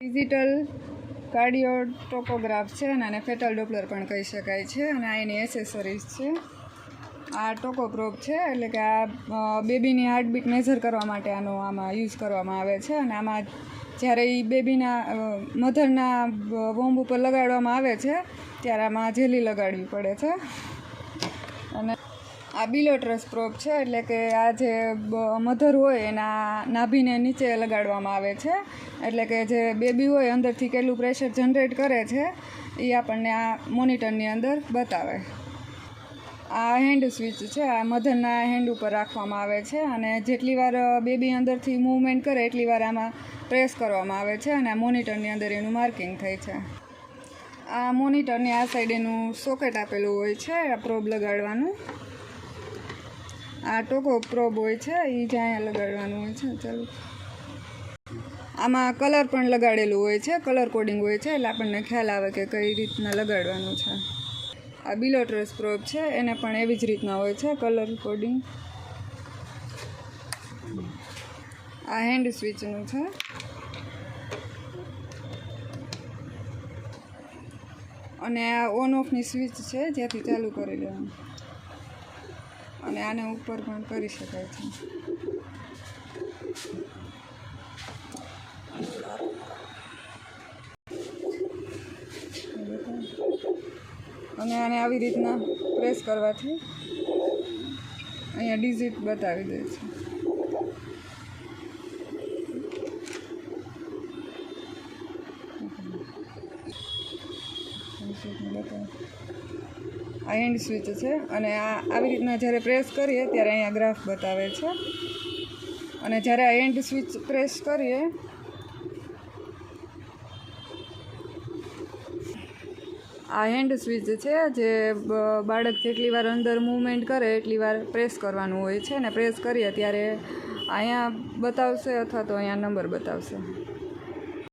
Digital cardio ટોકોગ્રાફ છે અને આને ફેટલ ડોપલર પણ કહી શકાય છે અને આ એની એસેસરીઝ છે. આ ટોકોપ્રોબ છે, એટલે કે આ બેબીની હાર્ટબીટ મેઝર કરવા માટે આમાં યુઝ કરવામાં આવે છે. અને આમાં જ્યારે એ બેબીના મધરના વોમ્બ ઉપર લગાડવામાં આવે છે ત્યારે આમાં જેલી લગાડવી પડે છે. અને આ બિલોટ્રસ પ્રોબ છે, એટલે કે આ જે મધર હોય એના નાભીને નીચે લગાડવામાં આવે છે, એટલે કે જે બેબી હોય અંદરથી કેટલું પ્રેશર જનરેટ કરે છે એ આપણને આ મોનિટરની અંદર બતાવે. આ હેન્ડ સ્વિચ છે, આ મધરના હેન્ડ ઉપર રાખવામાં આવે છે અને જેટલી વાર બેબી અંદરથી મૂવમેન્ટ કરે એટલી વાર આમાં પ્રેસ કરવામાં આવે છે અને આ મોનિટરની અંદર એનું માર્કિંગ થાય છે. આ મોનિટરની આ સાઈડ એનું સોકેટ આપેલું હોય છે આ પ્રોબ લગાડવાનું. આ ટોકો પ્રોબ હોય છે એ જ્યાં લગાડવાનું હોય છે. ચાલો, આમાં કલર પણ લગાડેલું હોય છે, કલર કોડિંગ હોય છે, એટલે આપણને ખ્યાલ આવે કે કઈ રીતના લગાડવાનું છે. આ બિલોટ્રસ પ્રોબ છે, એને પણ એવી જ રીતના હોય છે કલર કોડિંગ. આ હેન્ડ સ્વિચનું છે. અને આ ઓન ઓફની સ્વિચ છે, જ્યાંથી ચાલુ કરી લેવાનું. અને આને ઉપર પણ કરી શકાય છે. અને આને આવી રીતના પ્રેસ કરવાથી અહીંયા ડિજિટ બતાવી દે છે. આ હેન્ડ સ્વિચ છે અને આ આવી રીતના જ્યારે પ્રેસ કરીએ ત્યારે અહીંયા ગ્રાફ બતાવે છે. અને જ્યારે આ હેન્ડ સ્વિચ પ્રેસ કરીએ આ હેન્ડ સ્વિચ છે, જે બાળક જેટલી વાર અંદર મૂવમેન્ટ કરે એટલી વાર પ્રેસ કરવાનું હોય છે. અને પ્રેસ કરીએ ત્યારે અહીંયા બતાવશે અથવા તો અહીંયા નંબર બતાવશે.